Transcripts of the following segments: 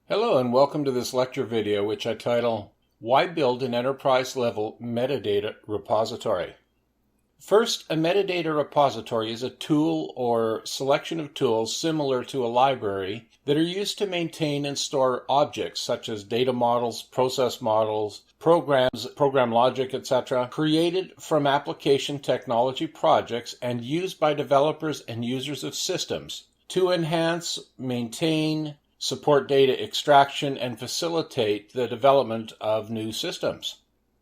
Hello and welcome to this lecture video which I title, Why Build an Enterprise-Level Metadata Repository? First, a metadata repository is a tool or selection of tools similar to a library that are used to maintain and store objects such as data models, process models, programs, program logic, etc., created from application technology projects and used by developers and users of systems to enhance, maintain, support data extraction, and facilitate the development of new systems.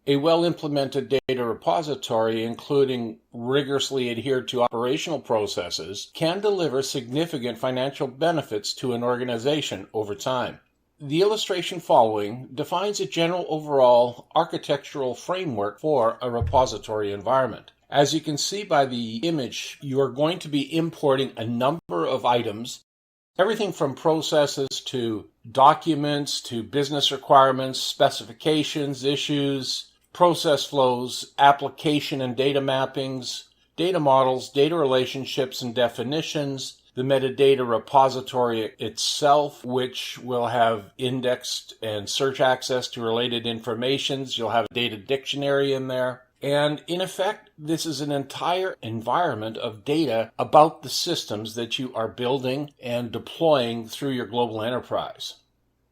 A well-implemented data repository, including rigorously adhered to operational processes, can deliver significant financial benefits to an organization over time. The illustration following defines a general overall architectural framework for a repository environment. As you can see by the image, you are going to be importing a number of items, everything from processes to documents to business requirements, specifications, issues, process flows, application and data mappings, data models, data relationships and definitions, the metadata repository itself, which will have indexed and search access to related informations. You'll have a data dictionary in there. And in effect, this is an entire environment of data about the systems that you are building and deploying through your global enterprise.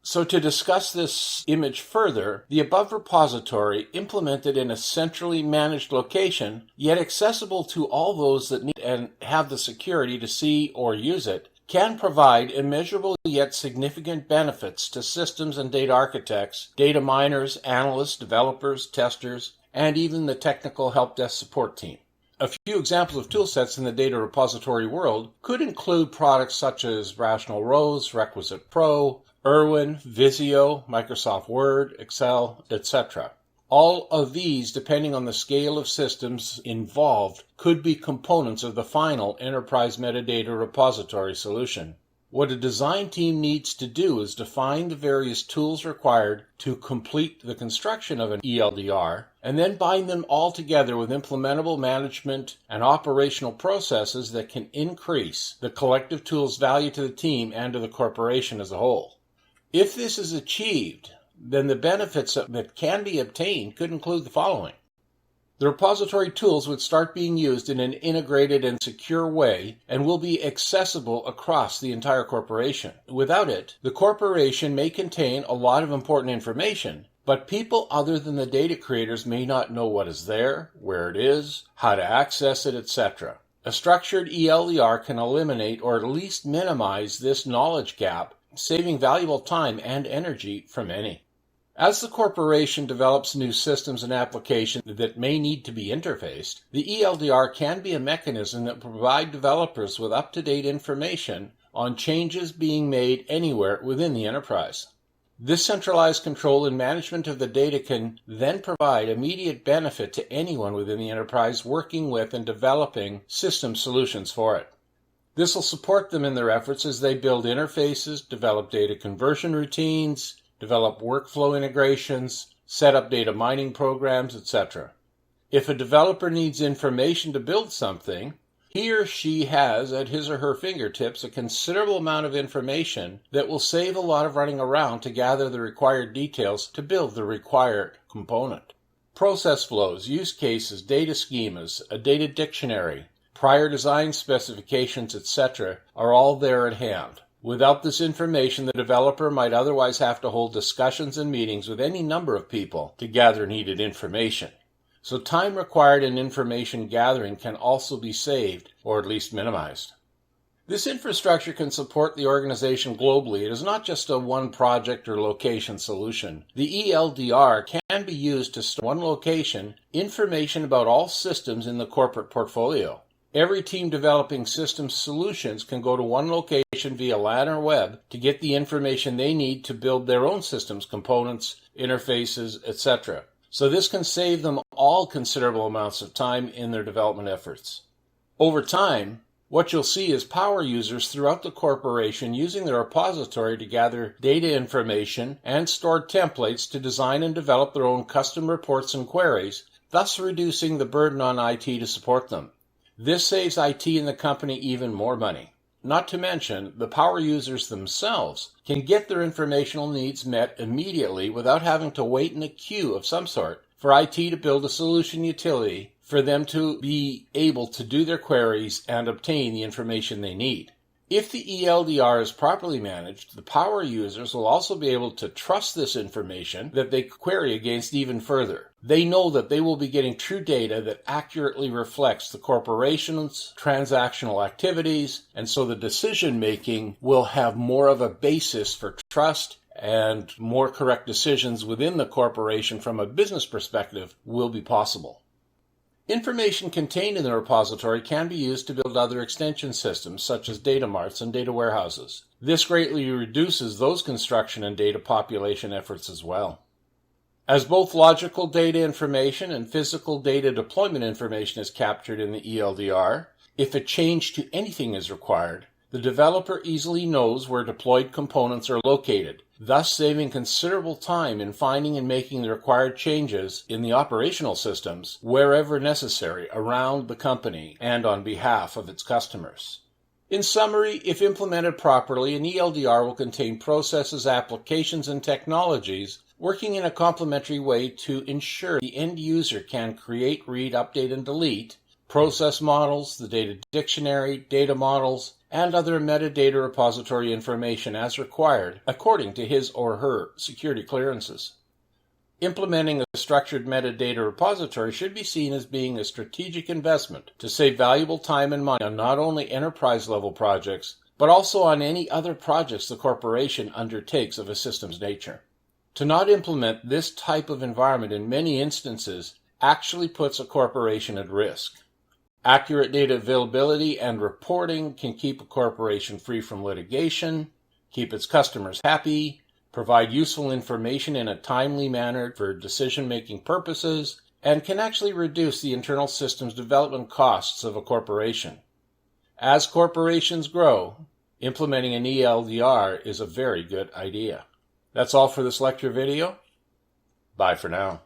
So to discuss this image further, the above repository, implemented in a centrally managed location, yet accessible to all those that need and have the security to see or use it, can provide immeasurable yet significant benefits to systems and data architects, data miners, analysts, developers, testers, and even the technical help desk support team. A few examples of toolsets in the data repository world could include products such as Rational Rows, Requisite Pro, Irwin, Visio, Microsoft Word, Excel, etc. All of these, depending on the scale of systems involved, could be components of the final enterprise metadata repository solution. What a design team needs to do is define the various tools required to complete the construction of an ELDR, and then bind them all together with implementable management and operational processes that can increase the collective tool's value to the team and to the corporation as a whole. If this is achieved, then the benefits that can be obtained could include the following. The repository tools would start being used in an integrated and secure way and will be accessible across the entire corporation. Without it, the corporation may contain a lot of important information, but people other than the data creators may not know what is there, where it is, how to access it, etc. A structured ELDR can eliminate or at least minimize this knowledge gap, saving valuable time and energy for many. As the corporation develops new systems and applications that may need to be interfaced, the ELDR can be a mechanism that will provide developers with up-to-date information on changes being made anywhere within the enterprise. This centralized control and management of the data can then provide immediate benefit to anyone within the enterprise working with and developing system solutions for it. This will support them in their efforts as they build interfaces, develop data conversion routines, develop workflow integrations, set up data mining programs, etc. If a developer needs information to build something, he or she has at his or her fingertips a considerable amount of information that will save a lot of running around to gather the required details to build the required component. Process flows, use cases, data schemas, a data dictionary, prior design specifications, etc. are all there at hand. Without this information, the developer might otherwise have to hold discussions and meetings with any number of people to gather needed information. So time required in information gathering can also be saved, or at least minimized. This infrastructure can support the organization globally. It is not just a one project or location solution. The ELDR can be used to store in one location information about all systems in the corporate portfolio. Every team developing system solutions can go to one location via LAN or web to get the information they need to build their own systems, components, interfaces, etc. So this can save them all considerable amounts of time in their development efforts. Over time, what you'll see is power users throughout the corporation using the repository to gather data information and stored templates to design and develop their own custom reports and queries, thus reducing the burden on IT to support them. This saves IT and the company even more money. Not to mention, the power users themselves can get their informational needs met immediately without having to wait in a queue of some sort for IT to build a solution utility for them to be able to do their queries and obtain the information they need. If the ELDR is properly managed, the power users will also be able to trust this information that they query against even further. They know that they will be getting true data that accurately reflects the corporation's transactional activities, and so the decision-making will have more of a basis for trust, and more correct decisions within the corporation from a business perspective will be possible. Information contained in the repository can be used to build other extension systems, such as data marts and data warehouses. This greatly reduces those construction and data population efforts as well. As both logical data information and physical data deployment information is captured in the ELDR, if a change to anything is required, the developer easily knows where deployed components are located, thus saving considerable time in finding and making the required changes in the operational systems wherever necessary around the company and on behalf of its customers. In summary, if implemented properly, an ELDR will contain processes, applications, and technologies working in a complementary way to ensure the end user can create, read, update, and delete process models, the data dictionary, data models, and other metadata repository information as required according to his or her security clearances. Implementing a structured metadata repository should be seen as being a strategic investment to save valuable time and money on not only enterprise-level projects, but also on any other projects the corporation undertakes of a systems nature. To not implement this type of environment in many instances actually puts a corporation at risk. Accurate data availability and reporting can keep a corporation free from litigation, keep its customers happy, provide useful information in a timely manner for decision-making purposes, and can actually reduce the internal systems development costs of a corporation. As corporations grow, implementing an ELDR is a very good idea. That's all for this lecture video. Bye for now.